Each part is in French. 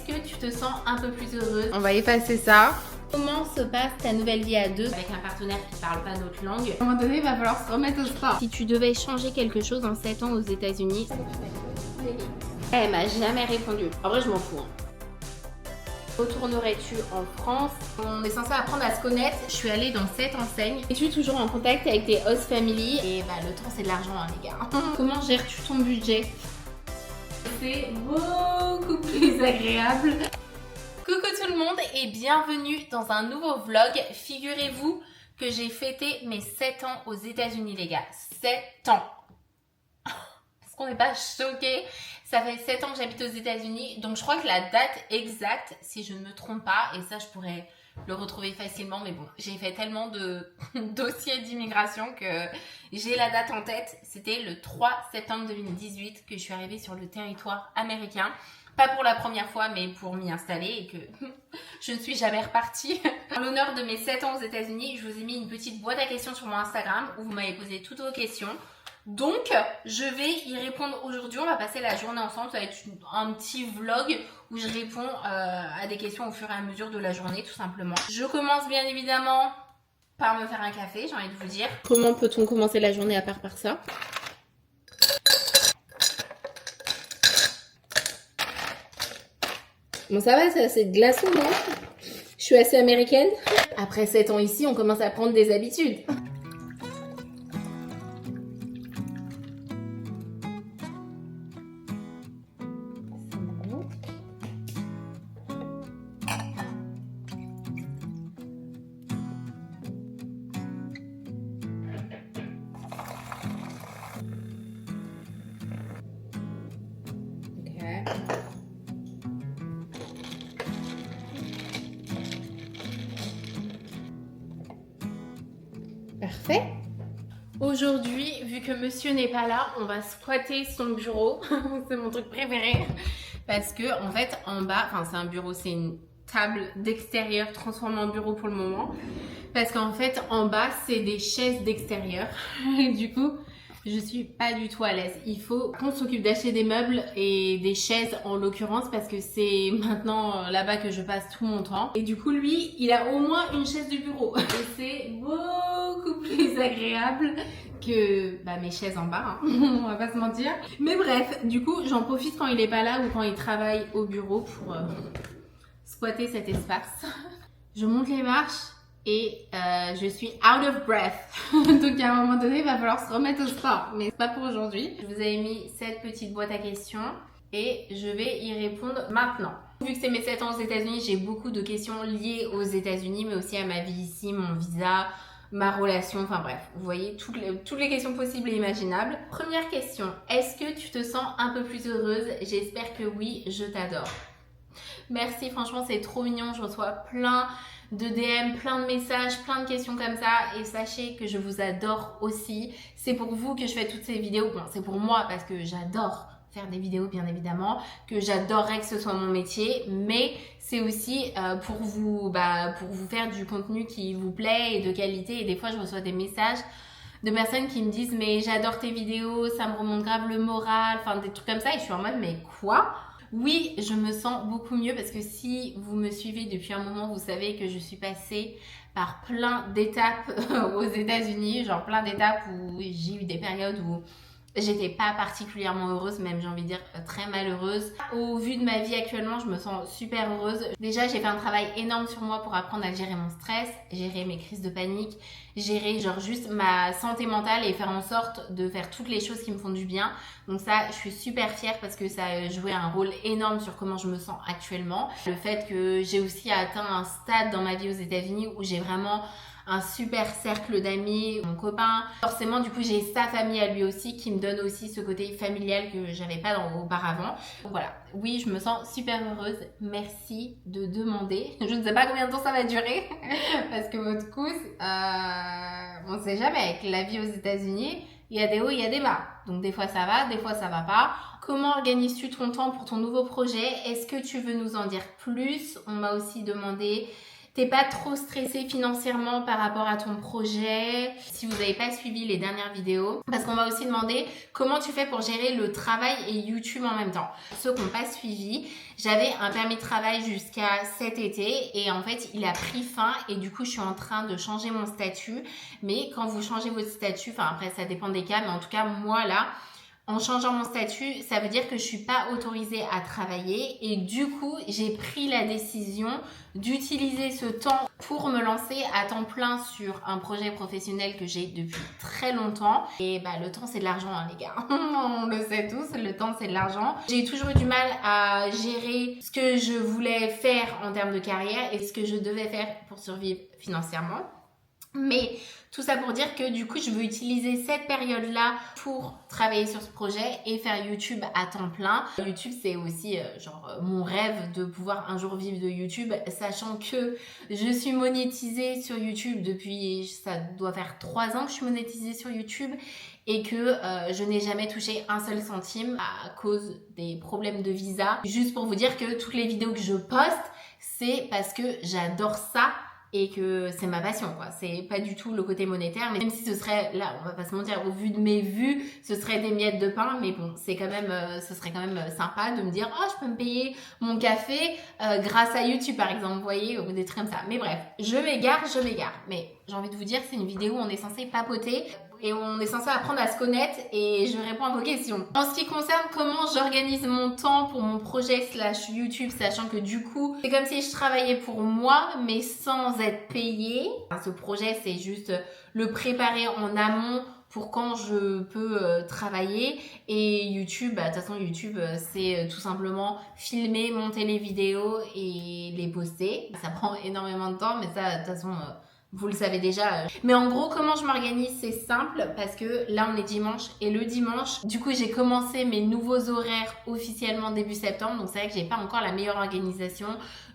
est-ce que tu te sens un peu plus heureuse? On va effacer ça. Comment se passe ta nouvelle vie à deux avec un partenaire qui parle pas notre langue? À un moment donné, il va falloir se remettre au sport. Si tu devais changer quelque chose en 7 ans aux États-Unis, elle m'a jamais répondu. En vrai, je m'en fous. Retournerais-tu en France? On est censé apprendre à se connaître. Je suis allée dans cette enseigne. Es-tu toujours en contact avec tes host family? Et bah, le temps, c'est de l'argent, hein, les gars. Comment gères-tu ton budget? C'est beaucoup plus agréable. Coucou tout le monde et bienvenue dans un nouveau vlog. Figurez-vous que j'ai fêté mes 7 ans aux États-Unis, les gars. 7 ans. Est-ce qu'on n'est pas choqués? Ça fait 7 ans que j'habite aux États-Unis. Donc je crois que la date exacte, si je ne me trompe pas, et ça je pourrais le retrouver facilement, mais bon, j'ai fait tellement de dossiers d'immigration que j'ai la date en tête. C'était le 3 septembre 2018 que je suis arrivée sur le territoire américain. Pas pour la première fois, mais pour m'y installer et que je ne suis jamais repartie. En l'honneur de mes 7 ans aux États-Unis, je vous ai mis une petite boîte à questions sur mon Instagram où vous m'avez posé toutes vos questions. Donc, je vais y répondre aujourd'hui. On va passer la journée ensemble. Ça va être un petit vlog où je réponds à des questions au fur et à mesure de la journée, tout simplement. Je commence bien évidemment par me faire un café, j'ai envie de vous dire. Comment peut-on commencer la journée à part par ça? Bon, ça va, c'est assez de glaçon, non? Je suis assez américaine. Après 7 ans ici, on commence à prendre des habitudes. Parfait. Aujourd'hui, vu que monsieur n'est pas là, on va squatter son bureau. C'est mon truc préféré. Parce que, en fait, en bas, enfin, c'est un bureau, c'est une table d'extérieur transformée en bureau pour le moment. Parce qu'en fait, en bas, c'est des chaises d'extérieur. Et du coup, je suis pas du tout à l'aise. Il faut qu'on s'occupe d'acheter des meubles et des chaises en l'occurrence parce que c'est maintenant là-bas que je passe tout mon temps. Et du coup, lui, il a au moins une chaise de bureau. Et c'est beaucoup plus agréable que mes chaises en bas, hein. On va pas se mentir. Mais bref, du coup, j'en profite quand il est pas là ou quand il travaille au bureau pour squatter cet espace. Je monte les marches. Et je suis out of breath. Donc à un moment donné, il va falloir se remettre au sport. Mais c'est pas pour aujourd'hui. Je vous ai mis cette petite boîte à questions et je vais y répondre maintenant. Vu que c'est mes 7 ans aux États-Unis, j'ai beaucoup de questions liées aux États-Unis, mais aussi à ma vie ici, mon visa, ma relation, enfin bref. Vous voyez toutes les questions possibles et imaginables. Première question, est-ce que tu te sens un peu plus heureuse? J'espère que oui, je t'adore. Merci, franchement, c'est trop mignon. Je reçois plein de DM, plein de messages, plein de questions comme ça. Et sachez que je vous adore aussi. C'est pour vous que je fais toutes ces vidéos. Bon, c'est pour moi parce que j'adore faire des vidéos, bien évidemment. Que j'adorerais que ce soit mon métier. Mais c'est aussi pour vous faire du contenu qui vous plaît et de qualité. Et des fois, je reçois des messages de personnes qui me disent « Mais j'adore tes vidéos, ça me remonte grave le moral. » Enfin, des trucs comme ça. Et je suis en mode « Mais quoi ?» Oui, je me sens beaucoup mieux parce que si vous me suivez depuis un moment, vous savez que je suis passée par plein d'étapes aux États-Unis, genre plein d'étapes où j'ai eu des périodes où j'étais pas particulièrement heureuse, même j'ai envie de dire très malheureuse. Au vu de ma vie actuellement, je me sens super heureuse. Déjà, j'ai fait un travail énorme sur moi pour apprendre à gérer mon stress, gérer mes crises de panique, gérer genre juste ma santé mentale et faire en sorte de faire toutes les choses qui me font du bien. Donc ça, je suis super fière parce que ça a joué un rôle énorme sur comment je me sens actuellement. Le fait que j'ai aussi atteint un stade dans ma vie aux États-Unis où j'ai vraiment un super cercle d'amis, mon copain. Forcément, du coup, j'ai sa famille à lui aussi qui me donne aussi ce côté familial que j'avais pas auparavant. Donc voilà, oui, je me sens super heureuse. Merci de demander. Je ne sais pas combien de temps ça va durer parce que votre couche, on ne sait jamais. Avec la vie aux États-Unis, il y a des hauts, il y a des bas. Donc des fois ça va, des fois ça va pas. Comment organises-tu ton temps pour ton nouveau projet? Est-ce que tu veux nous en dire plus? On m'a aussi demandé t'es pas trop stressé financièrement par rapport à ton projet, si vous n'avez pas suivi les dernières vidéos, parce qu'on m'a aussi demandé comment tu fais pour gérer le travail et YouTube en même temps. Ceux qui n'ont pas suivi, j'avais un permis de travail jusqu'à cet été et en fait il a pris fin et du coup je suis en train de changer mon statut. Mais quand vous changez votre statut, enfin après ça dépend des cas, mais en tout cas moi là, en changeant mon statut, ça veut dire que je suis pas autorisée à travailler et du coup, j'ai pris la décision d'utiliser ce temps pour me lancer à temps plein sur un projet professionnel que j'ai depuis très longtemps. Et bah le temps c'est de l'argent hein, les gars, on le sait tous, le temps c'est de l'argent. J'ai toujours eu du mal à gérer ce que je voulais faire en termes de carrière et ce que je devais faire pour survivre financièrement. Mais tout ça pour dire que du coup je veux utiliser cette période-là pour travailler sur ce projet et faire YouTube à temps plein. YouTube c'est aussi mon rêve de pouvoir un jour vivre de YouTube, sachant que je suis monétisée sur YouTube depuis, ça doit faire 3 ans que je suis monétisée sur YouTube et que je n'ai jamais touché un seul centime à cause des problèmes de visa. Juste pour vous dire que toutes les vidéos que je poste, c'est parce que j'adore ça et que c'est ma passion quoi, c'est pas du tout le côté monétaire, mais même si ce serait, là on va pas se mentir, au vu de mes vues, ce serait des miettes de pain, mais bon, c'est quand même, ce serait quand même sympa de me dire, oh je peux me payer mon café grâce à YouTube par exemple, vous voyez, ou des trucs comme ça. Mais bref, je m'égare, mais j'ai envie de vous dire, c'est une vidéo où on est censé papoter et on est censé apprendre à se connaître et je réponds à vos questions. En ce qui concerne comment j'organise mon temps pour mon projet / YouTube, sachant que du coup, c'est comme si je travaillais pour moi, mais sans être payée. Ce projet, c'est juste le préparer en amont pour quand je peux travailler. Et YouTube, de toute façon YouTube c'est tout simplement filmer, monter les vidéos et les poster. Ça prend énormément de temps, mais ça de toute façon vous le savez déjà. Mais en gros, comment je m'organise, c'est simple parce que là, on est dimanche et le dimanche, du coup, j'ai commencé mes nouveaux horaires officiellement début septembre. Donc, c'est vrai que j'ai pas encore la meilleure organisation.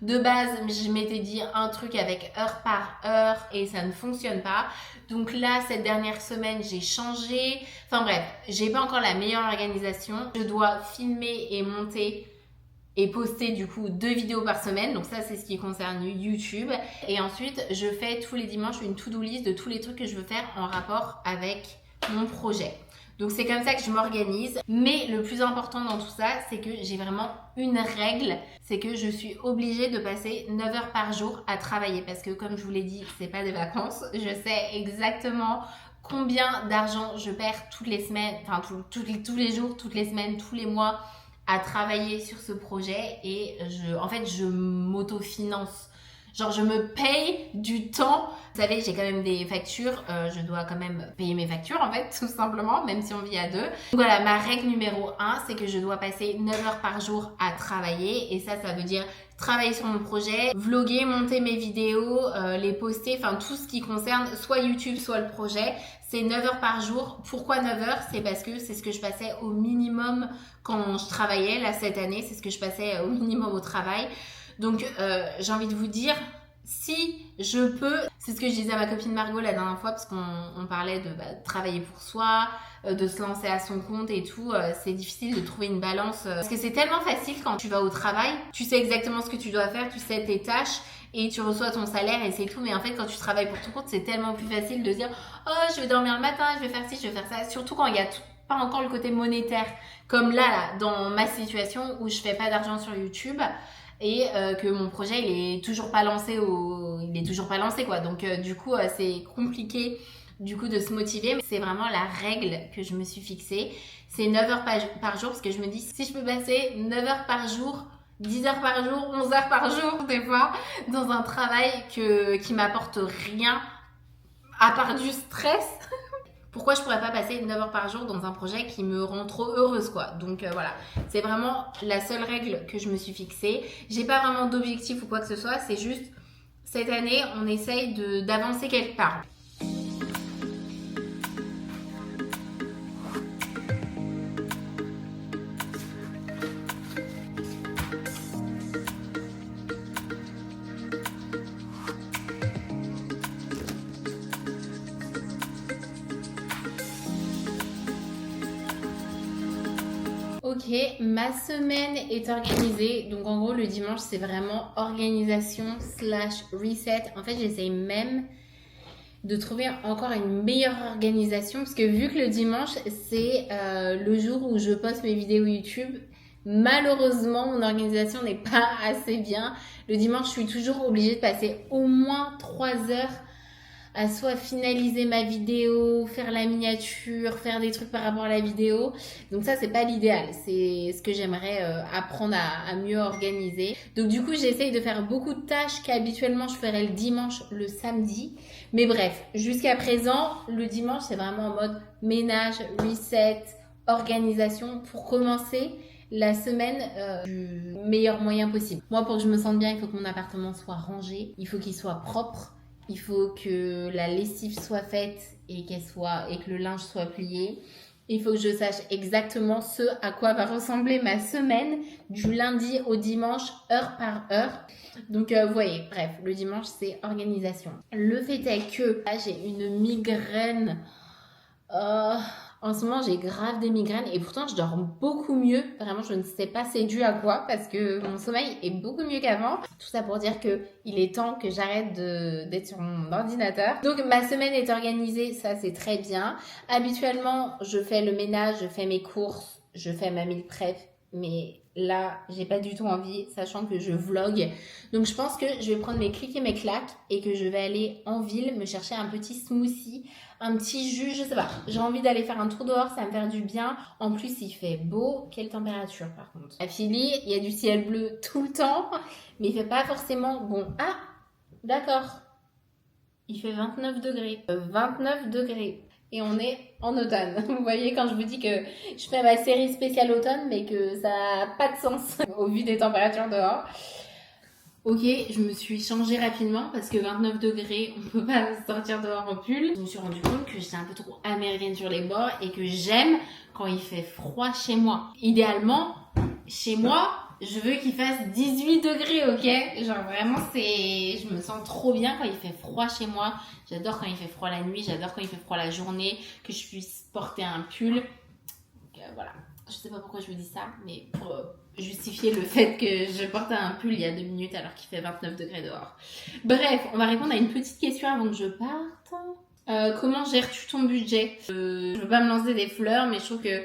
De base, je m'étais dit un truc avec heure par heure et ça ne fonctionne pas. Donc là, cette dernière semaine, j'ai changé. Enfin bref, j'ai pas encore la meilleure organisation. Je dois filmer et monter et poster du coup 2 vidéos par semaine, donc ça c'est ce qui concerne YouTube. Et ensuite je fais tous les dimanches une to-do list de tous les trucs que je veux faire en rapport avec mon projet. Donc c'est comme ça que je m'organise. Mais le plus important dans tout ça, c'est que j'ai vraiment une règle, c'est que je suis obligée de passer 9 heures par jour à travailler parce que comme je vous l'ai dit, c'est pas des vacances. Je sais exactement combien d'argent je perds toutes les semaines, enfin tous les jours, toutes les semaines, tous les mois à travailler sur ce projet et en fait je m'autofinance. Genre je me paye du temps. Vous savez, j'ai quand même des factures, je dois quand même payer mes factures en fait, tout simplement, même si on vit à 2. Donc voilà, ma règle numéro 1, c'est que je dois passer 9 heures par jour à travailler et ça veut dire travailler sur mon projet, vlogger, monter mes vidéos, les poster, enfin tout ce qui concerne soit YouTube, soit le projet. C'est 9 heures par jour. Pourquoi 9 heures? C'est parce que c'est ce que je passais au minimum quand je travaillais. Là, cette année, c'est ce que je passais au minimum au travail. Donc, j'ai envie de vous dire, si je peux, c'est ce que je disais à ma copine Margot la dernière fois, parce qu'on parlait de travailler pour soi, de se lancer à son compte et tout, c'est difficile de trouver une balance. Parce que c'est tellement facile quand tu vas au travail, tu sais exactement ce que tu dois faire, tu sais tes tâches, et tu reçois ton salaire et c'est tout. Mais en fait, quand tu travailles pour ton compte, c'est tellement plus facile de dire « Oh, je vais dormir le matin, je vais faire ci, je vais faire ça ». Surtout quand il y a pas encore le côté monétaire. Comme là, dans ma situation où je fais pas d'argent sur YouTube et que mon projet, il est toujours pas lancé quoi. Donc, du coup, c'est compliqué du coup de se motiver. C'est vraiment la règle que je me suis fixée. C'est 9 heures par jour parce que je me dis, si je peux passer 9 heures par jour, 10 heures par jour, 11 heures par jour des fois, dans un travail qui m'apporte rien à part du stress. Pourquoi je pourrais pas passer 9 heures par jour dans un projet qui me rend trop heureuse quoi. Donc voilà, c'est vraiment la seule règle que je me suis fixée. J'ai pas vraiment d'objectif ou quoi que ce soit, c'est juste cette année on essaye d'avancer quelque part. Ok, ma semaine est organisée. Donc en gros, le dimanche, c'est vraiment organisation / reset. En fait, j'essaye même de trouver encore une meilleure organisation parce que vu que le dimanche, c'est le jour où je poste mes vidéos YouTube, malheureusement, mon organisation n'est pas assez bien. Le dimanche, je suis toujours obligée de passer au moins 3 heures à soit finaliser ma vidéo, faire la miniature, faire des trucs par rapport à la vidéo. Donc ça, c'est pas l'idéal. C'est ce que j'aimerais apprendre à mieux organiser. Donc du coup, j'essaye de faire beaucoup de tâches qu'habituellement je ferais le dimanche, le samedi. Mais bref, jusqu'à présent, le dimanche, c'est vraiment en mode ménage, reset, organisation pour commencer la semaine du meilleur moyen possible. Moi, pour que je me sente bien, il faut que mon appartement soit rangé, il faut qu'il soit propre. Il faut que la lessive soit faite et que le linge soit plié. Il faut que je sache exactement ce à quoi va ressembler ma semaine du lundi au dimanche, heure par heure. Donc, vous voyez, bref, le dimanche, c'est organisation. Le fait est que là, j'ai une migraine. En ce moment, j'ai grave des migraines et pourtant, je dors beaucoup mieux. Vraiment, je ne sais pas c'est dû à quoi parce que mon sommeil est beaucoup mieux qu'avant. Tout ça pour dire que il est temps que j'arrête d'être sur mon ordinateur. Donc, ma semaine est organisée, ça c'est très bien. Habituellement, je fais le ménage, je fais mes courses, je fais ma meal prep. Mais là, j'ai pas du tout envie, sachant que je vlog. Donc, je pense que je vais prendre mes clics et mes claques et que je vais aller en ville me chercher un petit smoothie, un petit jus, je sais pas. J'ai envie d'aller faire un tour dehors, ça va me faire du bien. En plus, il fait beau. Quelle température, par contre? À Philly, il y a du ciel bleu tout le temps, mais il fait pas forcément bon. Ah, d'accord. Il fait 29 degrés. 29 degrés. Et on est en automne. Vous voyez quand je vous dis que je fais ma série spéciale automne, mais que ça n'a pas de sens au vu des températures dehors. Ok, je me suis changée rapidement parce que 29 degrés, on peut pas sortir dehors en pull. Je me suis rendu compte que j'étais un peu trop américaine sur les bords et que j'aime quand il fait froid chez moi. Idéalement, chez moi, je veux qu'il fasse 18 degrés, ok? Genre vraiment, je me sens trop bien quand il fait froid chez moi. J'adore quand il fait froid la nuit, j'adore quand il fait froid la journée, que je puisse porter un pull. Donc, voilà. Je sais pas pourquoi je vous dis ça, mais pour justifier le fait que je portais un pull il y a 2 minutes alors qu'il fait 29 degrés dehors. Bref, on va répondre à une petite question avant que je parte. Comment gères-tu ton budget? Je veux pas me lancer des fleurs, mais je trouve que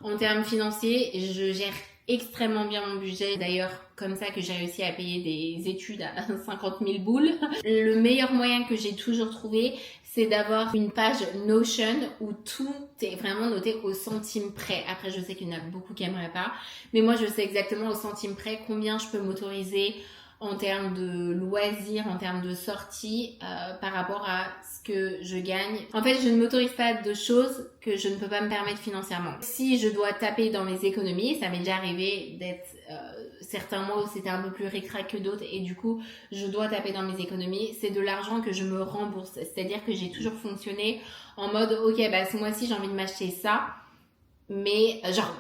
en termes financiers, je gère extrêmement bien mon budget. D'ailleurs, comme ça que j'ai réussi à payer des études à 50 000 boules. Le meilleur moyen que j'ai toujours trouvé, c'est d'avoir une page Notion où tout est vraiment noté au centime près. Après, je sais qu'il y en a beaucoup qui n'aimeraient pas, mais moi, je sais exactement au centime près combien je peux m'autoriser en termes de loisirs, en termes de sorties, par rapport à ce que je gagne. En fait, je ne m'autorise pas de choses que je ne peux pas me permettre financièrement. Si je dois taper dans mes économies, ça m'est déjà arrivé d'être certains mois où c'était un peu plus ric-rac que d'autres et du coup, je dois taper dans mes économies. C'est de l'argent que je me rembourse. C'est-à-dire que j'ai toujours fonctionné en mode, ok, bah ce mois-ci, j'ai envie de m'acheter ça, mais genre...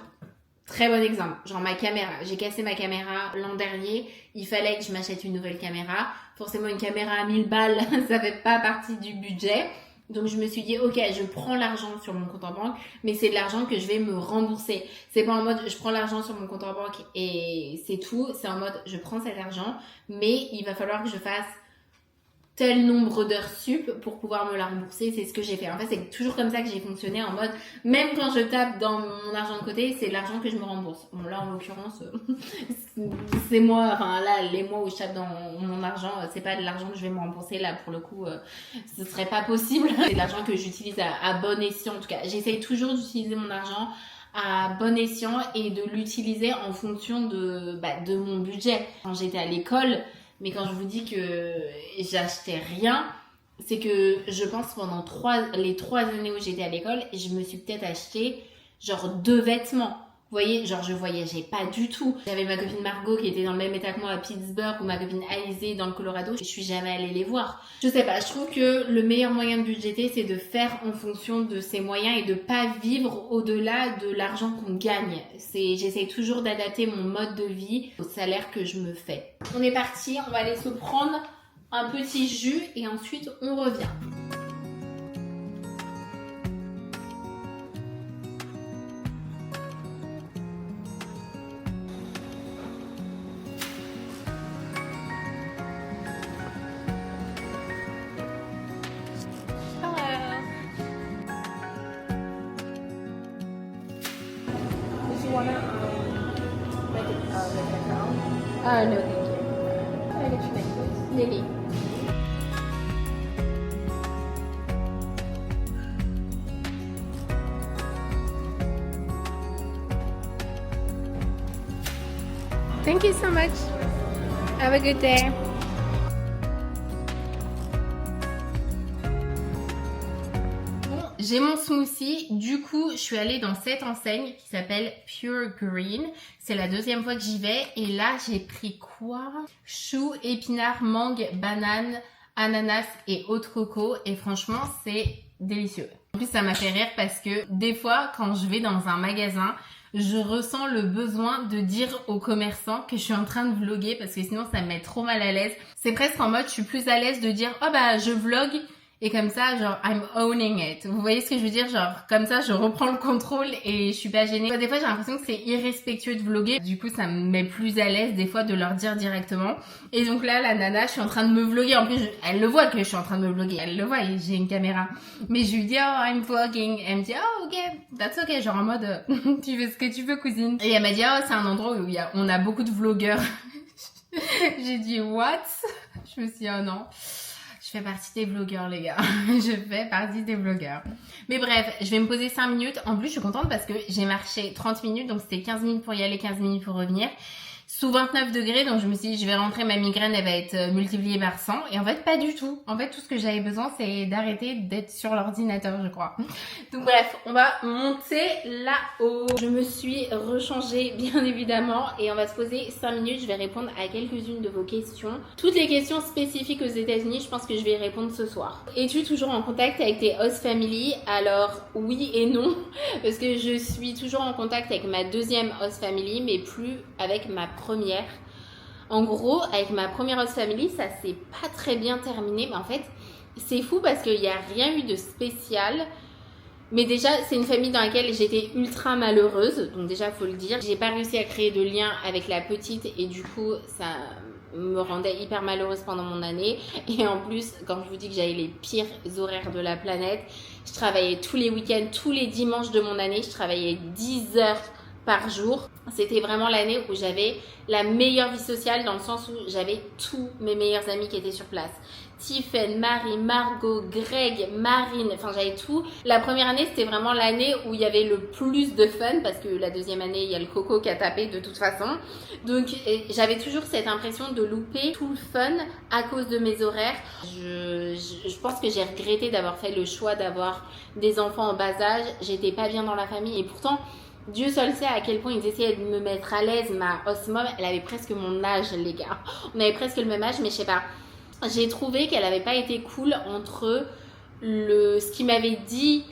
Très bon exemple, genre ma caméra, j'ai cassé ma caméra l'an dernier, il fallait que je m'achète une nouvelle caméra, forcément une caméra à 1000 balles, ça fait pas partie du budget, donc je me suis dit ok je prends l'argent sur mon compte en banque, mais c'est de l'argent que je vais me rembourser, c'est pas en mode je prends l'argent sur mon compte en banque et c'est tout, c'est en mode je prends cet argent, mais il va falloir que je fasse tel nombre d'heures sup pour pouvoir me la rembourser, c'est ce que j'ai fait. En fait, c'est toujours comme ça que j'ai fonctionné en mode, même quand je tape dans mon argent de côté, c'est l'argent que je me rembourse. Bon, là, en l'occurrence, c'est moi, enfin là, les mois où je tape dans mon argent, c'est pas de l'argent que je vais me rembourser. Là, pour le coup, ce serait pas possible. C'est de l'argent que j'utilise à bon escient. En tout cas, j'essaye toujours d'utiliser mon argent à bon escient et de l'utiliser en fonction de mon budget. Quand j'étais à l'école, mais quand je vous dis que j'achetais rien, c'est que je pense pendant les 3 années où j'étais à l'école, je me suis peut-être acheté genre 2 vêtements. Vous voyez, genre je voyageais pas du tout. J'avais ma copine Margot qui était dans le même état que moi à Pittsburgh ou ma copine Alizée dans le Colorado. Je suis jamais allée les voir. Je sais pas, je trouve que le meilleur moyen de budgéter, c'est de faire en fonction de ses moyens et de pas vivre au-delà de l'argent qu'on gagne. J'essaye toujours d'adapter mon mode de vie au salaire que je me fais. On est parti, on va aller se prendre un petit jus et ensuite on revient. Oh no, thank you. I got your necklace. Lily. Thank you so much. Have a good day. J'ai mon smoothie, du coup je suis allée dans cette enseigne qui s'appelle Pure Green. C'est la deuxième fois que j'y vais et là j'ai pris quoi? Chou, épinards, mangue, banane, ananas et eau de coco et franchement c'est délicieux. En plus ça m'a fait rire parce que des fois quand je vais dans un magasin, je ressens le besoin de dire aux commerçants que je suis en train de vlogger parce que sinon ça me met trop mal à l'aise. C'est presque en mode je suis plus à l'aise de dire oh bah je vlog. Et comme ça, genre, I'm owning it. Vous voyez ce que je veux dire? Genre, comme ça, je reprends le contrôle et je suis pas gênée. Des fois, j'ai l'impression que c'est irrespectueux de vlogger. Du coup, ça me met plus à l'aise, des fois, de leur dire directement. Et donc là, la nana, je suis en train de me vlogger. En plus, elle le voit que je suis en train de me vlogger. Elle le voit, j'ai une caméra. Mais je lui dis, oh, I'm vlogging. Elle me dit, oh, ok, that's ok. Genre en mode, tu fais ce que tu veux, cousine. Et elle m'a dit, oh, c'est un endroit où on a beaucoup de vlogueurs. J'ai dit, what? Je me suis dit, oh non. Je fais partie des vlogueurs les gars, je fais partie des vlogueurs. Mais bref, je vais me poser 5 minutes. En plus je suis contente parce que j'ai marché 30 minutes, donc c'était 15 minutes pour y aller, 15 minutes pour revenir. Sous 29 degrés, donc je me suis dit je vais rentrer, ma migraine elle va être multipliée par 100. Et en fait pas du tout. En fait tout ce que j'avais besoin c'est d'arrêter d'être sur l'ordinateur je crois. Donc bref, on va monter là-haut. Je me suis rechangée bien évidemment et on va se poser 5 minutes. Je vais répondre à quelques-unes de vos questions. Toutes les questions spécifiques aux États-Unis, je pense que je vais y répondre ce soir. Es-tu toujours en contact avec tes host family? Alors oui et non, parce que je suis toujours en contact avec ma deuxième host family, mais plus avec ma première. En gros, avec ma première host family, ça s'est pas très bien terminé, mais en fait, c'est fou parce qu'il n'y a rien eu de spécial. Mais déjà, c'est une famille dans laquelle j'étais ultra malheureuse, donc déjà, faut le dire. J'ai pas réussi à créer de lien avec la petite et du coup, ça me rendait hyper malheureuse pendant mon année. Et en plus, quand je vous dis que j'avais les pires horaires de la planète, je travaillais tous les week-ends, tous les dimanches de mon année, je travaillais 10 heures par jour. C'était vraiment l'année où j'avais la meilleure vie sociale dans le sens où j'avais tous mes meilleurs amis qui étaient sur place. Tiffen, Marie, Margot, Greg, Marine, enfin j'avais tout. La première année c'était vraiment l'année où il y avait le plus de fun parce que la deuxième année il y a le coco qui a tapé de toute façon. Donc j'avais toujours cette impression de louper tout le fun à cause de mes horaires. Je pense que j'ai regretté d'avoir fait le choix d'avoir des enfants en bas âge. J'étais pas bien dans la famille et pourtant Dieu seul sait à quel point ils essayaient de me mettre à l'aise. Ma host mom, elle avait presque mon âge les gars. On avait presque le même âge mais je sais pas. J'ai trouvé qu'elle avait pas été cool entre ce qu'il m'avait dit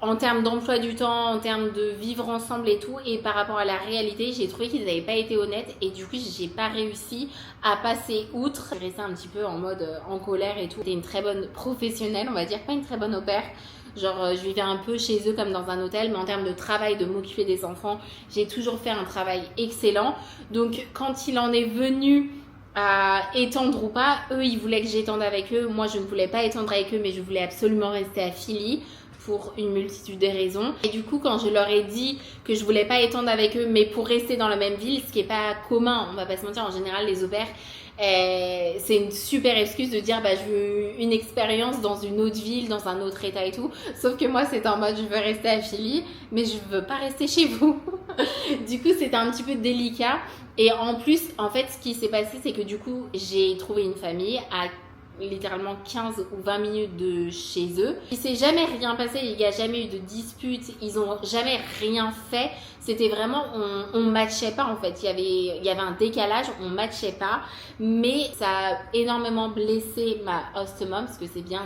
en termes d'emploi du temps, en termes de vivre ensemble et tout, et par rapport à la réalité, j'ai trouvé qu'ils n'avaient pas été honnêtes et du coup, j'ai pas réussi à passer outre. J'ai resté un petit peu en mode en colère et tout. C'était une très bonne professionnelle, on va dire, pas une très bonne au pair. Genre, je vivais un peu chez eux comme dans un hôtel, mais en termes de travail, de m'occuper des enfants, j'ai toujours fait un travail excellent. Donc, quand il en est venu à étendre ou pas, eux ils voulaient que j'étende avec eux, moi je ne voulais pas étendre avec eux mais je voulais absolument rester à Philly pour une multitude de raisons. Et du coup quand je leur ai dit que je voulais pas étendre avec eux mais pour rester dans la même ville, ce qui est pas commun, on va pas se mentir, en général les au-pairs c'est une super excuse de dire bah je veux une expérience dans une autre ville, dans un autre état et tout, sauf que moi c'est en mode je veux rester à Philly mais je veux pas rester chez vous. Du coup c'était un petit peu délicat et en plus en fait ce qui s'est passé c'est que du coup j'ai trouvé une famille à littéralement 15 ou 20 minutes de chez eux. Il s'est jamais rien passé, il n'y a jamais eu de dispute, ils ont jamais rien fait. C'était vraiment, on matchait pas en fait. Il y avait un décalage, on matchait pas. Mais ça a énormément blessé ma host mom parce que c'est bien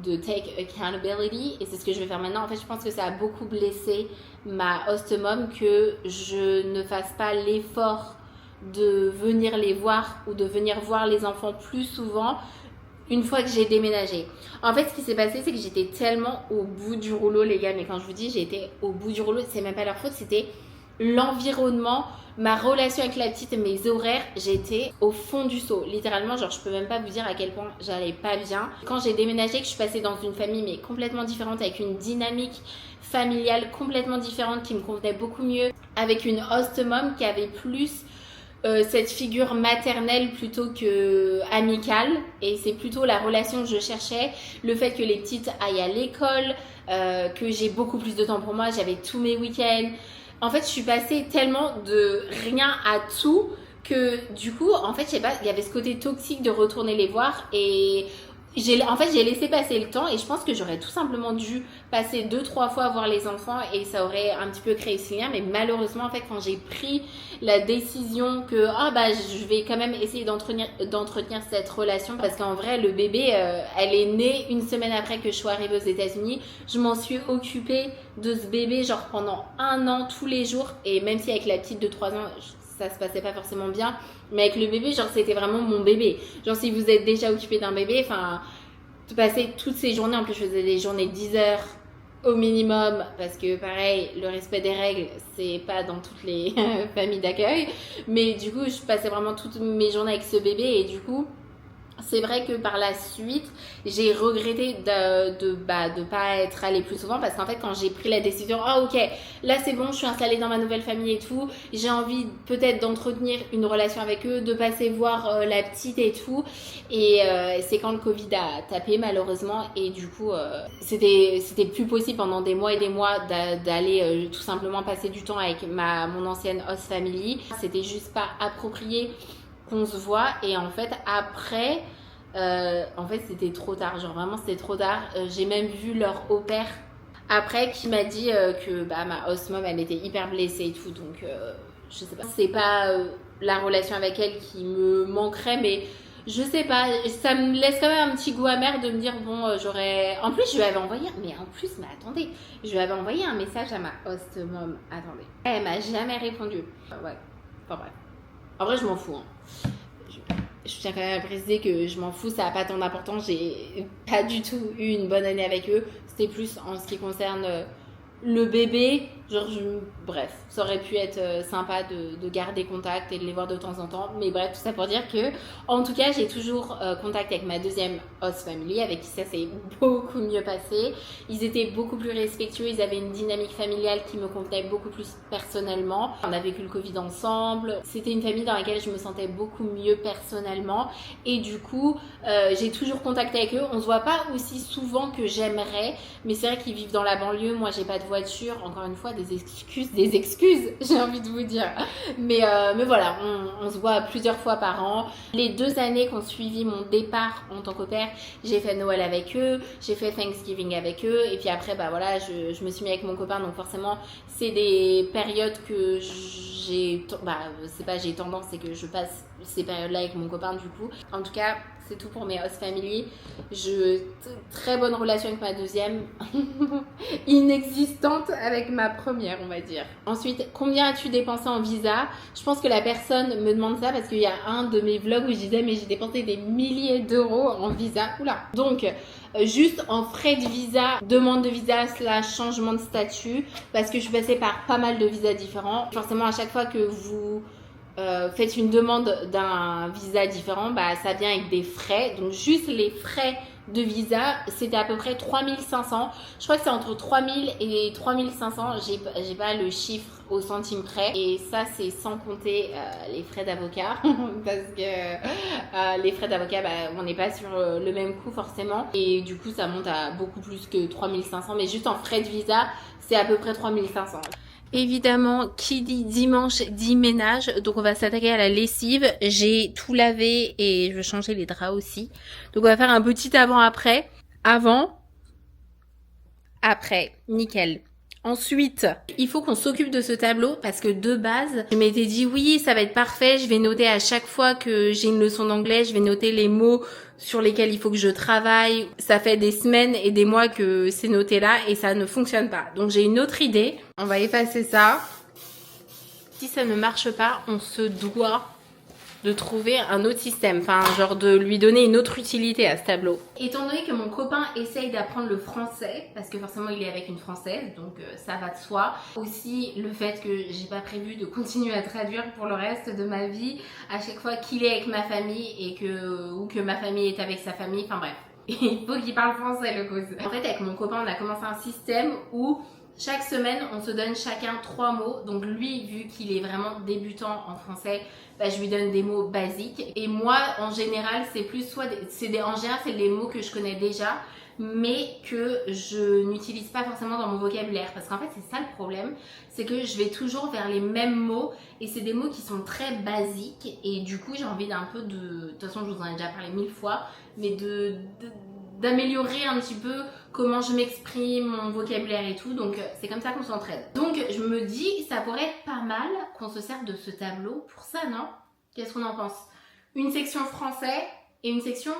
de take accountability et c'est ce que je vais faire maintenant. En fait, je pense que ça a beaucoup blessé ma host mom que je ne fasse pas l'effort de venir les voir ou de venir voir les enfants plus souvent une fois que j'ai déménagé. En fait, ce qui s'est passé, c'est que j'étais tellement au bout du rouleau, les gars. Mais quand je vous dis j'étais au bout du rouleau, c'est même pas leur faute, c'était l'environnement, ma relation avec la petite, mes horaires. J'étais au fond du seau, littéralement. Genre, je peux même pas vous dire à quel point j'allais pas bien. Quand j'ai déménagé, que je suis passée dans une famille mais complètement différente, avec une dynamique familiale complètement différente qui me convenait beaucoup mieux, avec une host mom qui avait plus cette figure maternelle plutôt que amicale, et c'est plutôt la relation que je cherchais, le fait que les petites aillent à l'école, que j'ai beaucoup plus de temps pour moi, j'avais tous mes week-ends. En fait, je suis passée tellement de rien à tout que du coup, en fait, je sais pas, il y avait ce côté toxique de retourner les voir, et j'ai laissé passer le temps, et je pense que j'aurais tout simplement dû passer 2-3 fois voir les enfants et ça aurait un petit peu créé ce lien. Mais malheureusement, en fait, quand j'ai pris la décision que je vais quand même essayer d'entretenir cette relation, parce qu'en vrai, le bébé, elle est née une semaine après que je sois arrivée aux États-Unis. Je m'en suis occupée de ce bébé genre pendant 1 an tous les jours, et même si avec la petite de 3 ans, ça se passait pas forcément bien, mais avec le bébé, genre c'était vraiment mon bébé. Genre si vous êtes déjà occupé d'un bébé, enfin, passer toutes ces journées, en plus je faisais des journées de 10 heures au minimum, parce que pareil, le respect des règles, c'est pas dans toutes les familles d'accueil, mais du coup je passais vraiment toutes mes journées avec ce bébé, et du coup c'est vrai que par la suite, j'ai regretté de pas être allée plus souvent, parce qu'en fait, quand j'ai pris la décision, ok, là c'est bon, je suis installée dans ma nouvelle famille et tout, j'ai envie peut-être d'entretenir une relation avec eux, de passer voir la petite et tout, et c'est quand le Covid a tapé malheureusement, et du coup, c'était plus possible pendant des mois et des mois d'aller tout simplement passer du temps avec mon ancienne host family. C'était juste pas approprié qu'on se voit, et en fait après c'était trop tard, genre vraiment c'était trop tard. J'ai même vu leur au-pair après qui m'a dit que ma host mom elle était hyper blessée et tout, donc je sais pas, c'est pas la relation avec elle qui me manquerait, mais je sais pas, ça me laisse quand même un petit goût amer de me dire bon, j'aurais, en plus je lui avais envoyé, mais attendez, je lui avais envoyé un message à ma host mom, attendez, elle m'a jamais répondu. Ouais, enfin bref, en vrai je m'en fous, hein. Je tiens quand même à préciser que je m'en fous, ça n'a pas tant d'importance, j'ai pas du tout eu une bonne année avec eux, c'était plus en ce qui concerne le bébé, genre bref, ça aurait pu être sympa de garder contact et de les voir de temps en temps, mais bref, tout ça pour dire que en tout cas j'ai toujours contact avec ma deuxième host family, avec qui ça s'est beaucoup mieux passé. Ils étaient beaucoup plus respectueux, ils avaient une dynamique familiale qui me convenait beaucoup plus personnellement. On a vécu le Covid ensemble, c'était une famille dans laquelle je me sentais beaucoup mieux personnellement, et du coup j'ai toujours contact avec eux. On se voit pas aussi souvent que j'aimerais, mais c'est vrai qu'ils vivent dans la banlieue, moi j'ai pas de voiture, encore une fois des excuses, j'ai envie de vous dire, mais voilà, on se voit plusieurs fois par an. Les 2 années qui ont suivi mon départ en tant qu'au-pair, j'ai fait Noël avec eux, j'ai fait Thanksgiving avec eux, et puis après voilà, je me suis mis avec mon copain, donc forcément c'est des périodes que c'est pas j'ai tendance, c'est que je passe ces périodes-là avec mon copain du coup. En tout cas, c'est tout pour mes host family. Très bonne relation avec ma deuxième, inexistante avec ma première, on va dire. Ensuite, combien as-tu dépensé en visa? Je pense que la personne me demande ça parce qu'il y a un de mes vlogs où je disais mais j'ai dépensé des milliers d'euros en visa. Oula. Donc juste en frais de visa, demande de visa / changement de statut, parce que je suis passée par pas mal de visas différents. Forcément, à chaque fois que vous faites une demande d'un visa différent, ça vient avec des frais. Donc juste les frais de visa, c'était à peu près 3500. Je crois que c'est entre 3000 et 3500. J'ai pas le chiffre au centime près. Et ça, c'est sans compter les frais d'avocat. Parce que les frais d'avocat, on n'est pas sur le même coût forcément. Et du coup, ça monte à beaucoup plus que 3500. Mais juste en frais de visa, c'est à peu près 3500. Évidemment, qui dit dimanche dit ménage, donc on va s'attaquer à la lessive. J'ai tout lavé et je vais changer les draps aussi. Donc on va faire un petit avant-après. Avant, après, nickel. Ensuite, il faut qu'on s'occupe de ce tableau parce que de base, je m'étais dit oui, ça va être parfait, je vais noter à chaque fois que j'ai une leçon d'anglais, je vais noter les mots sur lesquels il faut que je travaille. Ça fait des semaines et des mois que c'est noté là et ça ne fonctionne pas. Donc j'ai une autre idée. On va effacer ça. Si ça ne marche pas, on se doit de trouver un autre système, enfin genre de lui donner une autre utilité à ce tableau. Étant donné que mon copain essaye d'apprendre le français, parce que forcément il est avec une française, donc ça va de soi. Aussi le fait que j'ai pas prévu de continuer à traduire pour le reste de ma vie, à chaque fois qu'il est avec ma famille ou que ma famille est avec sa famille, enfin bref. Il faut qu'il parle français le cause. En fait avec mon copain on a commencé un système où Chaque semaine, on se donne chacun 3 mots. Donc lui, vu qu'il est vraiment débutant en français, bah, je lui donne des mots basiques. Et moi, en général, c'est plus soit c'est les mots que je connais déjà, mais que je n'utilise pas forcément dans mon vocabulaire. Parce qu'en fait, c'est ça le problème, c'est que je vais toujours vers les mêmes mots et c'est des mots qui sont très basiques. Et du coup, j'ai envie d'un peu de toute façon, je vous en ai déjà parlé 1000 fois, mais d'améliorer un petit peu comment je m'exprime, mon vocabulaire et tout. Donc c'est comme ça qu'on s'entraide. Donc je me dis, ça pourrait être pas mal qu'on se serve de ce tableau pour ça, non? Qu'est-ce qu'on en pense? Une section français et une section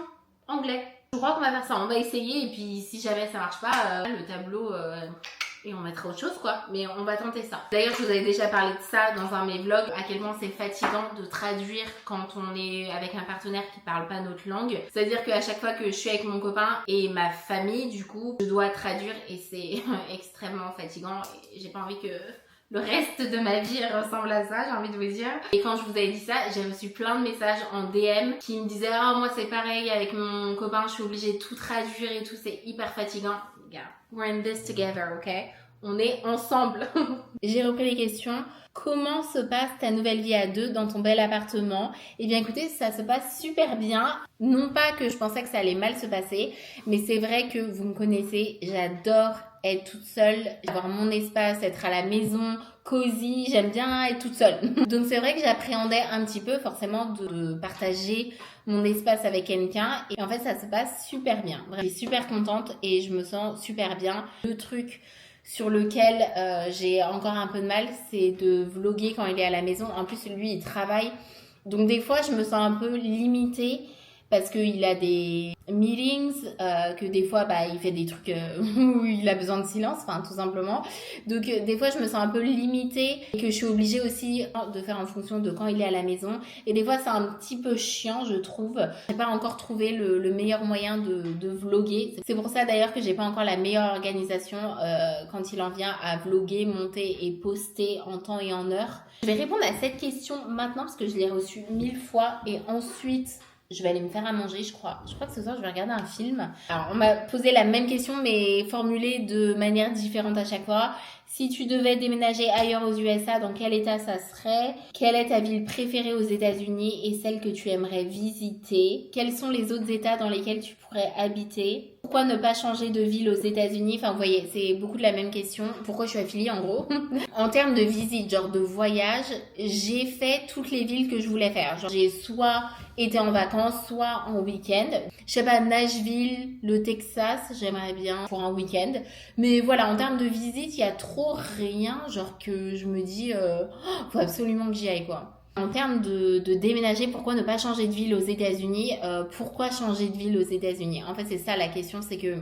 anglais. Je crois qu'on va faire ça, on va essayer et puis si jamais ça marche pas, le tableau et on mettra autre chose quoi, mais on va tenter ça. D'ailleurs je vous avais déjà parlé de ça dans un de mes vlogs, à quel point c'est fatigant de traduire quand on est avec un partenaire qui parle pas notre langue. C'est-à-dire qu'à chaque fois que je suis avec mon copain et ma famille, du coup, je dois traduire et c'est extrêmement fatigant et j'ai pas envie que le reste de ma vie ressemble à ça, j'ai envie de vous dire. Et quand je vous avais dit ça, j'ai reçu plein de messages en DM qui me disaient « Ah, moi c'est pareil, avec mon copain, je suis obligée de tout traduire et tout, c'est hyper fatigant. » Yeah, we're in this together, ok? On est ensemble. J'ai repris les questions. Comment se passe ta nouvelle vie à deux dans ton bel appartement? Eh bien écoutez, ça se passe super bien. Non pas que je pensais que ça allait mal se passer, mais c'est vrai que vous me connaissez, j'adore être toute seule, avoir mon espace, être à la maison, cosy, j'aime bien être toute seule. Donc c'est vrai que j'appréhendais un petit peu forcément de partager mon espace avec quelqu'un et en fait ça se passe super bien. Bref, je suis super contente et je me sens super bien. Le truc sur lequel j'ai encore un peu de mal, c'est de vlogger quand il est à la maison. En plus lui il travaille, donc des fois je me sens un peu limitée parce qu'il a des meetings, que des fois bah, il fait des trucs où il a besoin de silence, enfin tout simplement. Donc des fois je me sens un peu limitée et que je suis obligée aussi de faire en fonction de quand il est à la maison. Et des fois c'est un petit peu chiant je trouve. J'ai pas encore trouvé le meilleur moyen de vlogger. C'est pour ça d'ailleurs que j'ai pas encore la meilleure organisation quand il en vient à vlogger, monter et poster en temps et en heure. Je vais répondre à cette question maintenant parce que je l'ai reçue 1000 fois et ensuite je vais aller me faire à manger, je crois. Je crois que ce soir, je vais regarder un film. Alors, on m'a posé la même question, mais formulée de manière différente à chaque fois. Si tu devais déménager ailleurs aux USA, dans quel état ça serait? Quelle est ta ville préférée aux États-Unis et celle que tu aimerais visiter? Quels sont les autres états dans lesquels tu pourrais habiter? Pourquoi ne pas changer de ville aux États-Unis? Enfin, vous voyez, c'est beaucoup de la même question. Pourquoi je suis affiliée, en gros? En termes de visite, genre de voyage, j'ai fait toutes les villes que je voulais faire. Genre, j'ai soit été en vacances, soit en week-end. Je sais pas, Nashville, le Texas, j'aimerais bien pour un week-end. Mais voilà, en termes de visite, il y a trop rien, genre que je me dis, faut absolument que j'y aille, quoi. En termes de déménager, pourquoi ne pas changer de ville aux États-Unis? Pourquoi changer de ville aux États-Unis? En fait, c'est ça la question, c'est que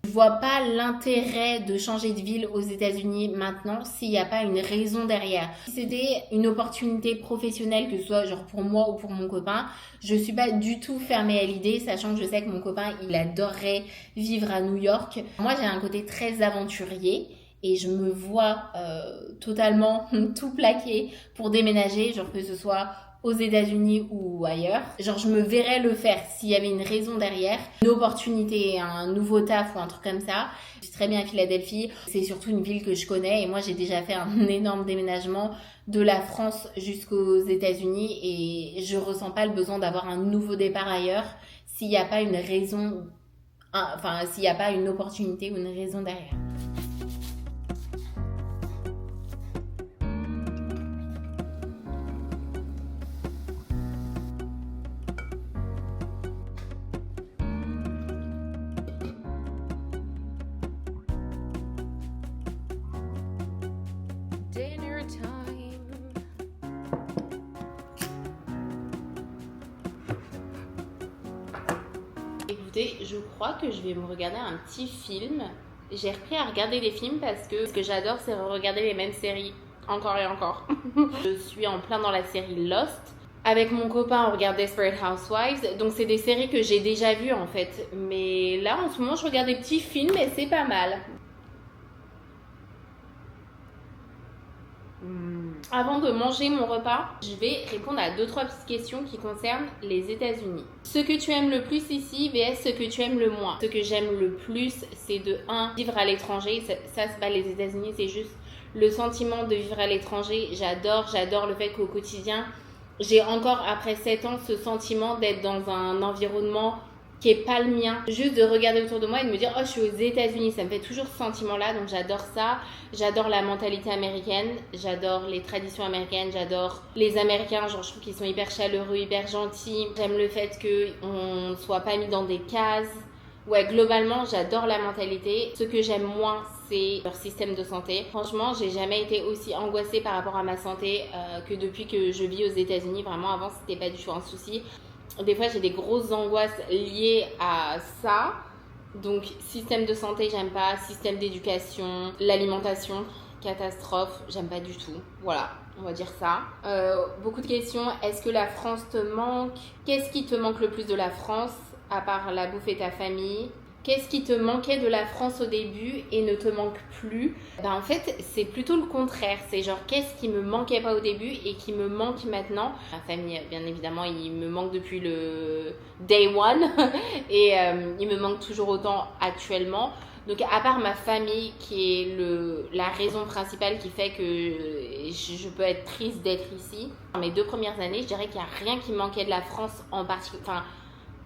je vois pas l'intérêt de changer de ville aux États-Unis maintenant s'il n'y a pas une raison derrière. Si c'était une opportunité professionnelle, que ce soit genre pour moi ou pour mon copain, je suis pas du tout fermée à l'idée, sachant que je sais que mon copain, il adorerait vivre à New York. Moi, j'ai un côté très aventurier. Et je me vois totalement tout plaquer pour déménager, genre que ce soit aux États-Unis ou ailleurs. Genre je me verrais le faire s'il y avait une raison derrière, une opportunité, un nouveau taf ou un truc comme ça. Je suis très bien à Philadelphie, c'est surtout une ville que je connais et moi j'ai déjà fait un énorme déménagement de la France jusqu'aux États-Unis et je ressens pas le besoin d'avoir un nouveau départ ailleurs s'il n'y a pas une raison, enfin s'il n'y a pas une opportunité ou une raison derrière. Dinner time. Écoutez, je crois que je vais me regarder un petit film. J'ai repris à regarder des films parce que ce que j'adore, c'est regarder les mêmes séries encore et encore. Je suis en plein dans la série Lost. Avec mon copain, on regarde Desperate Housewives. Donc, c'est des séries que j'ai déjà vues en fait. Mais là, en ce moment, je regarde des petits films et c'est pas mal. Avant de manger mon repas, je vais répondre à 2-3 petites questions qui concernent les États-Unis. Ce que tu aimes le plus ici vs ce que tu aimes le moins. Ce que j'aime le plus, c'est de 1, vivre à l'étranger. Ça c'est pas les États-Unis, c'est juste le sentiment de vivre à l'étranger. J'adore le fait qu'au quotidien, j'ai encore après 7 ans ce sentiment d'être dans un environnement qui est pas le mien. Juste de regarder autour de moi et de me dire, oh, je suis aux États-Unis, ça me fait toujours ce sentiment-là, donc j'adore ça. J'adore la mentalité américaine, j'adore les traditions américaines, j'adore les Américains, genre je trouve qu'ils sont hyper chaleureux, hyper gentils. J'aime le fait qu'on ne soit pas mis dans des cases. Ouais, globalement, j'adore la mentalité. Ce que j'aime moins, c'est leur système de santé. Franchement, j'ai jamais été aussi angoissée par rapport à ma santé que depuis que je vis aux États-Unis. Vraiment, avant, c'était pas du tout un souci. Des fois, j'ai des grosses angoisses liées à ça. Donc, système de santé, j'aime pas. Système d'éducation, l'alimentation, catastrophe, j'aime pas du tout. Voilà, on va dire ça. Beaucoup de questions. Est-ce que la France te manque? Qu'est-ce qui te manque le plus de la France, à part la bouffe et ta famille? Qu'est-ce qui te manquait de la France au début et ne te manque plus? En fait, c'est plutôt le contraire. C'est genre, qu'est-ce qui me manquait pas au début et qui me manque maintenant? Ma famille, bien évidemment, il me manque depuis le day one et il me manque toujours autant actuellement. Donc, à part ma famille, qui est la raison principale qui fait que je peux être triste d'être ici. Dans mes 2 premières années, je dirais qu'il n'y a rien qui me manquait de la France en particulier. Enfin,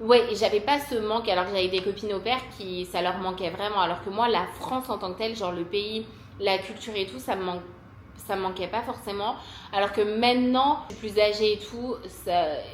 ouais, j'avais pas ce manque alors que j'avais des copines au père qui ça leur manquait vraiment. Alors que moi, la France en tant que telle, genre le pays, la culture et tout, ça me manquait pas forcément. Alors que maintenant, je suis plus âgée et tout,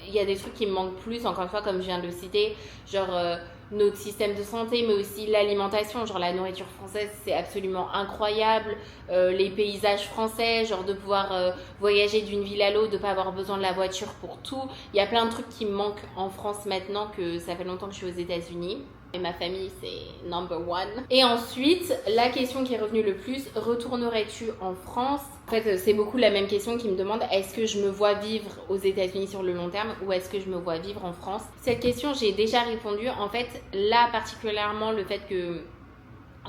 il y a des trucs qui me manquent plus, encore une fois, comme je viens de le citer, genre notre système de santé, mais aussi l'alimentation, genre la nourriture française, c'est absolument incroyable. Les paysages français, genre de pouvoir voyager d'une ville à l'autre, de pas avoir besoin de la voiture pour tout. Il y a plein de trucs qui me manquent en France maintenant que ça fait longtemps que je suis aux États-Unis. Et ma famille, c'est number one. Et ensuite, la question qui est revenue le plus, retournerais-tu en France? En fait, c'est beaucoup la même question qui me demande, est-ce que je me vois vivre aux États-Unis sur le long terme ou est-ce que je me vois vivre en France? Cette question, j'ai déjà répondu. En fait, là, particulièrement, le fait que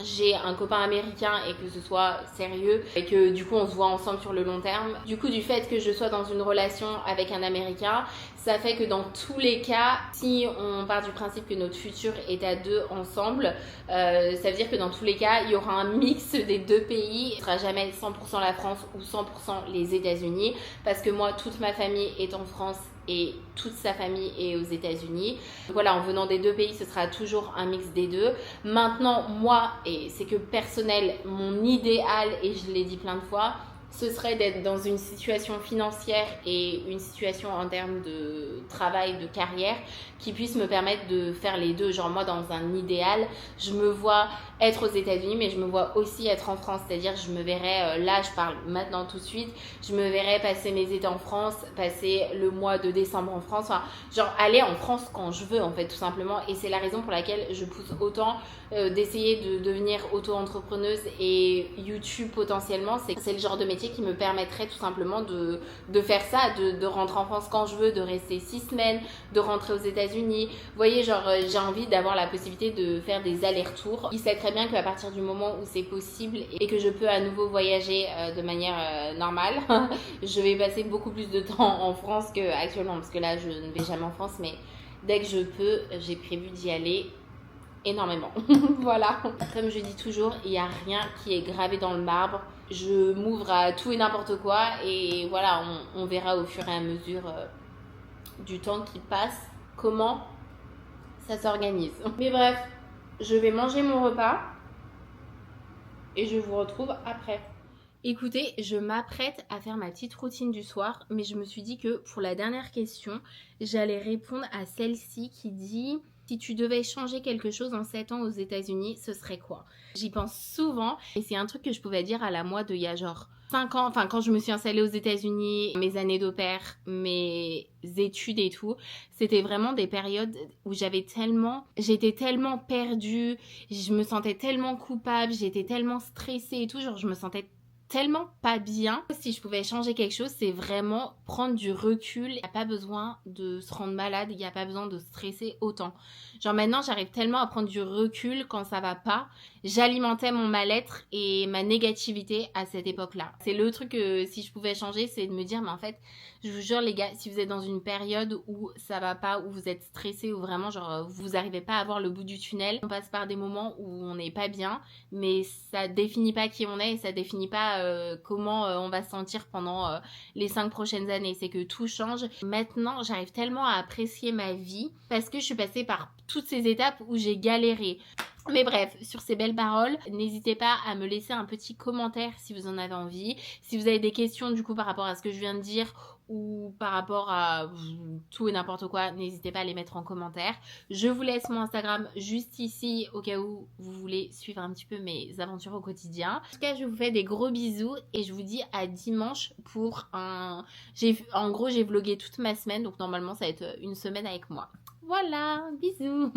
j'ai un copain américain et que ce soit sérieux et que du coup on se voit ensemble sur le long terme. Du coup, du fait que je sois dans une relation avec un américain, ça fait que dans tous les cas, si on part du principe que notre futur est à 2 ensemble, ça veut dire que dans tous les cas, il y aura un mix des 2 pays. Ce sera jamais 100% la France ou 100% les États-Unis parce que moi, toute ma famille est en France et toute sa famille est aux États-Unis. Voilà, en venant des 2 pays, ce sera toujours un mix des 2. Maintenant, moi, et c'est que personnel, mon idéal, et je l'ai dit plein de fois, ce serait d'être dans une situation financière et une situation en termes de travail, de carrière, qui puisse me permettre de faire les 2. Genre moi, dans un idéal, je me vois être aux États-Unis, mais je me vois aussi être en France. C'est-à-dire, je me verrais, là, je parle maintenant tout de suite, je me verrais passer mes étés en France, passer le mois de décembre en France, enfin, genre aller en France quand je veux, en fait, tout simplement. Et c'est la raison pour laquelle je pousse autant d'essayer de devenir auto-entrepreneuse et YouTube potentiellement. C'est le genre de métier qui me permettrait tout simplement de faire ça, de rentrer en France quand je veux, de rester 6 semaines, de rentrer aux États-Unis. Vous voyez, genre, j'ai envie d'avoir la possibilité de faire des allers-retours. Il sait très bien qu'à partir du moment où c'est possible et que je peux à nouveau voyager de manière normale, je vais passer beaucoup plus de temps en France qu'actuellement, parce que là, je ne vais jamais en France, mais dès que je peux, j'ai prévu d'y aller énormément. Voilà. Comme je dis toujours, il n'y a rien qui est gravé dans le marbre. Je m'ouvre à tout et n'importe quoi et voilà, on verra au fur et à mesure du temps qui passe comment ça s'organise. Mais bref, je vais manger mon repas et je vous retrouve après. Écoutez, je m'apprête à faire ma petite routine du soir, mais je me suis dit que pour la dernière question, j'allais répondre à celle-ci qui dit: si tu devais changer quelque chose en 7 ans aux États-Unis, ce serait quoi? J'y pense souvent et c'est un truc que je pouvais dire à la moi de il y a genre 5 ans, enfin quand je me suis installée aux États-Unis, mes années d'au pair, mes études et tout, c'était vraiment des périodes où j'étais tellement perdue, je me sentais tellement coupable, j'étais tellement stressée et tout, genre je me sentais tellement pas bien. Si je pouvais changer quelque chose, c'est vraiment prendre du recul. Il n'y a pas besoin de se rendre malade, il n'y a pas besoin de stresser autant. Genre maintenant, j'arrive tellement à prendre du recul quand ça va pas. J'alimentais mon mal-être et ma négativité à cette époque-là. C'est le truc que si je pouvais changer, c'est de me dire, mais en fait, je vous jure les gars, si vous êtes dans une période où ça va pas, où vous êtes stressé, ou vraiment genre vous arrivez pas à voir le bout du tunnel, on passe par des moments où on n'est pas bien, mais ça définit pas qui on est et ça définit pas comment on va se sentir pendant les 5 prochaines années. C'est que tout change. Maintenant, j'arrive tellement à apprécier ma vie parce que je suis passée par toutes ces étapes où j'ai galéré. Mais bref, sur ces belles paroles, n'hésitez pas à me laisser un petit commentaire si vous en avez envie. Si vous avez des questions du coup par rapport à ce que je viens de dire ou par rapport à tout et n'importe quoi, n'hésitez pas à les mettre en commentaire. Je vous laisse mon Instagram juste ici au cas où vous voulez suivre un petit peu mes aventures au quotidien. En tout cas, je vous fais des gros bisous et je vous dis à dimanche pour un... En gros, j'ai vlogué toute ma semaine, donc normalement ça va être une semaine avec moi. Voilà, bisous.